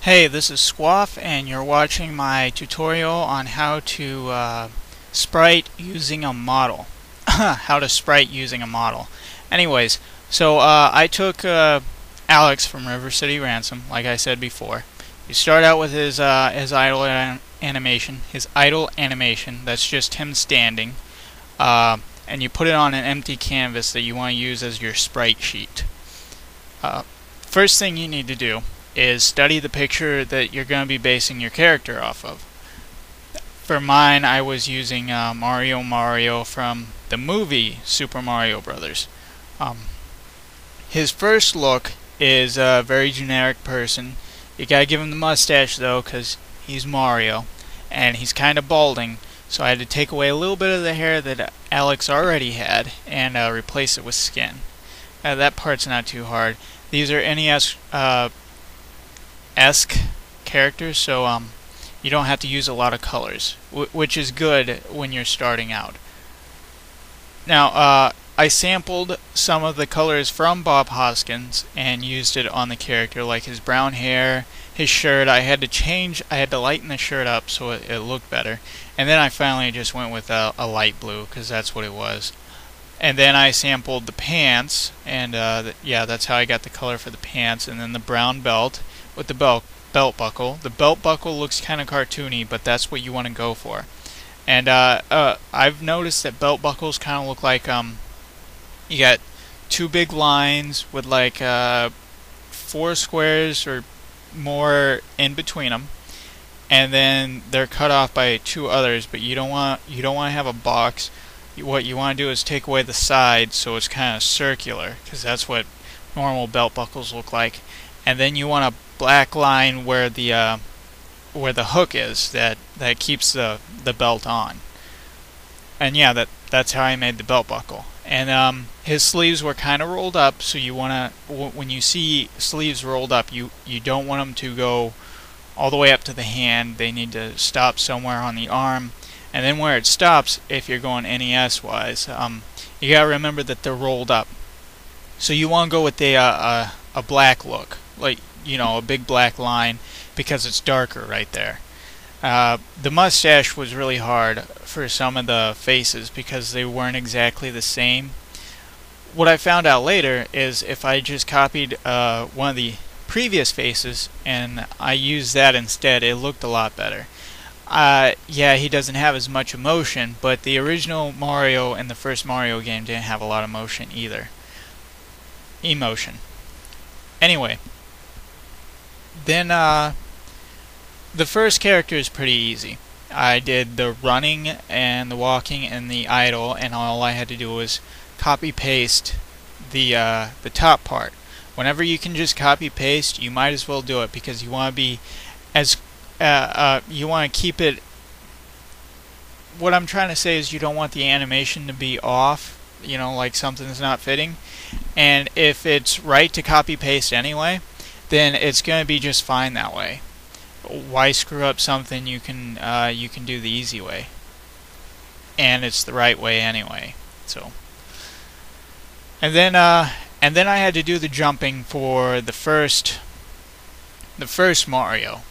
Hey, this is Squaff, and you're watching my tutorial on how to sprite using a model. How to sprite using a model. Anyways, so I took Alex from River City Ransom, like I said before. You start out with his idle animation. That's just him standing, and you put it on an empty canvas that you want to use as your sprite sheet. First thing you need to do is study the picture that you're going to be basing your character off of. For mine, I was using Mario from the movie Super Mario Brothers. His first look is a very generic person. You gotta give him the mustache though, because he's Mario, and he's kind of balding, so I had to take away a little bit of the hair that Alex already had and replace it with skin. That part's not too hard. These are NES-esque characters, so you don't have to use a lot of colors, which is good when you're starting out. Now, I sampled some of the colors from Bob Hoskins and used it on the character, like his brown hair, his shirt. I had to lighten the shirt up so it looked better, and then I finally just went with a light blue because that's what it was. And then I sampled the pants, and yeah, that's how I got the color for the pants. And then the brown belt with the belt buckle. The belt buckle looks kind of cartoony, but that's what you want to go for. And I've noticed that belt buckles kind of look like you got two big lines with like 4 squares or more in between them, and then they're cut off by 2 others. But you don't want to have a box. What you want to do is take away the sides so it's kind of circular, because that's what normal belt buckles look like. And then you want a black line where the hook is that keeps the belt on. And yeah, that's how I made the belt buckle. And his sleeves were kind of rolled up, so you want to, when you see sleeves rolled up, you don't want them to go all the way up to the hand. They need to stop somewhere on the arm. And then where it stops, if you're going NES wise, you gotta remember that they're rolled up. So you want to go with a black look, like, you know, a big black line, because it's darker right there. The mustache was really hard for some of the faces because they weren't exactly the same. What I found out later is if I just copied one of the previous faces and I used that instead, it looked a lot better. Yeah, he doesn't have as much emotion, but the original Mario and the first Mario game didn't have a lot of motion either. Anyway, then the first character is pretty easy. I did the running and the walking and the idle, and all I had to do was copy paste the top part. Whenever you can just copy paste, you might as well do it, because you want to be as you want to keep it. What I'm trying to say is you don't want the animation to be off, you know, like something's not fitting. And if it's right to copy paste anyway, then it's going to be just fine that way. Why screw up something you can do the easy way, and it's the right way anyway. So, and then I had to do the jumping for the first Mario,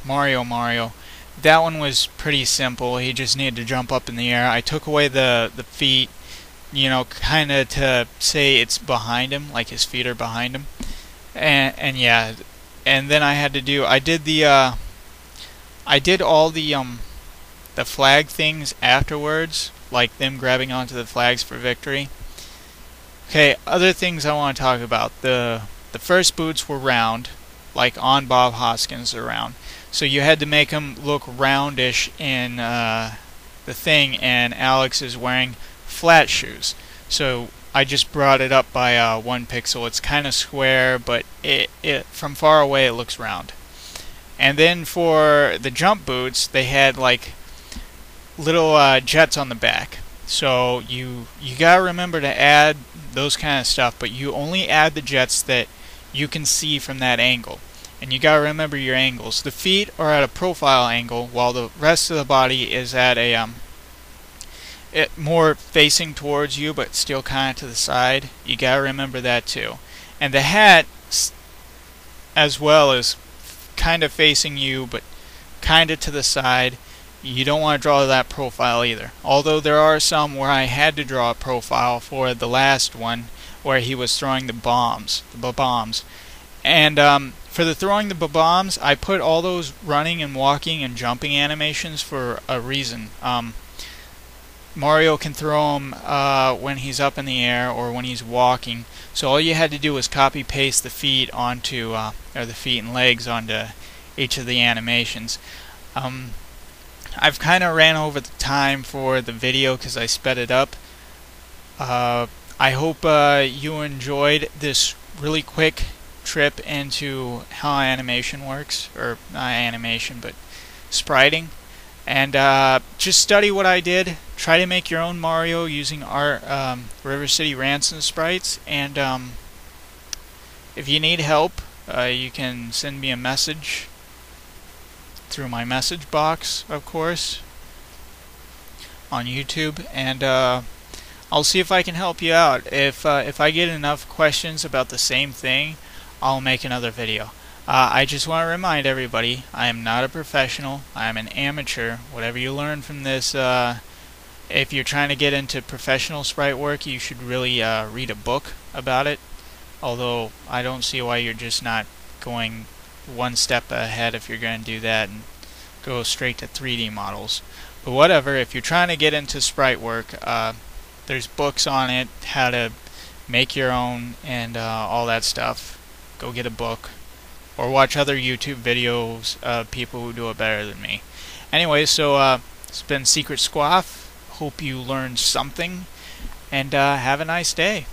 Mario. That one was pretty simple. He just needed to jump up in the air. I took away the feet, you know, kind of to say it's behind him, like his feet are behind him. And yeah, and then I did all the flag things afterwards, like them grabbing onto the flags for victory. Okay, other things I want to talk about. The first boots were round, like on Bob Hoskins are round. So you had to make them look roundish in the thing, and Alex is wearing flat shoes. So I just brought it up by 1 pixel. It's kind of square, but it from far away it looks round. And then for the jump boots, they had like little jets on the back. So you gotta remember to add those kind of stuff, but you only add the jets that you can see from that angle. And you gotta remember your angles. The feet are at a profile angle, while the rest of the body is at a more facing towards you, but still kind of to the side. You gotta remember that too. And the hat, as well, is kind of facing you, but kind of to the side. You don't want to draw that profile either. Although there are some where I had to draw a profile for the last one where he was throwing the bombs. And for the throwing the bombs, I put all those running and walking and jumping animations for a reason. Mario can throw them when he's up in the air or when he's walking. So all you had to do was copy paste the feet onto, or the feet and legs onto each of the animations. I've kind of ran over the time for the video because I sped it up. I hope you enjoyed this really quick trip into how animation works, or not animation, but spriting. And just study what I did. Try to make your own Mario using our River City Ransom sprites. And if you need help, you can send me a message through my message box, of course, on YouTube, and I'll see if I can help you out. If I get enough questions about the same thing, I'll make another video. I just want to remind everybody, I am not a professional. I am an amateur. Whatever you learn from this, if you're trying to get into professional sprite work, you should really read a book about it. Although I don't see why you're just not going one step ahead if you're going to do that and go straight to 3D models. But whatever, if you're trying to get into sprite work, there's books on it, how to make your own and all that stuff. Go get a book or watch other YouTube videos of people who do it better than me. Anyway, so it's been Secret Squaff. Hope you learned something, and have a nice day.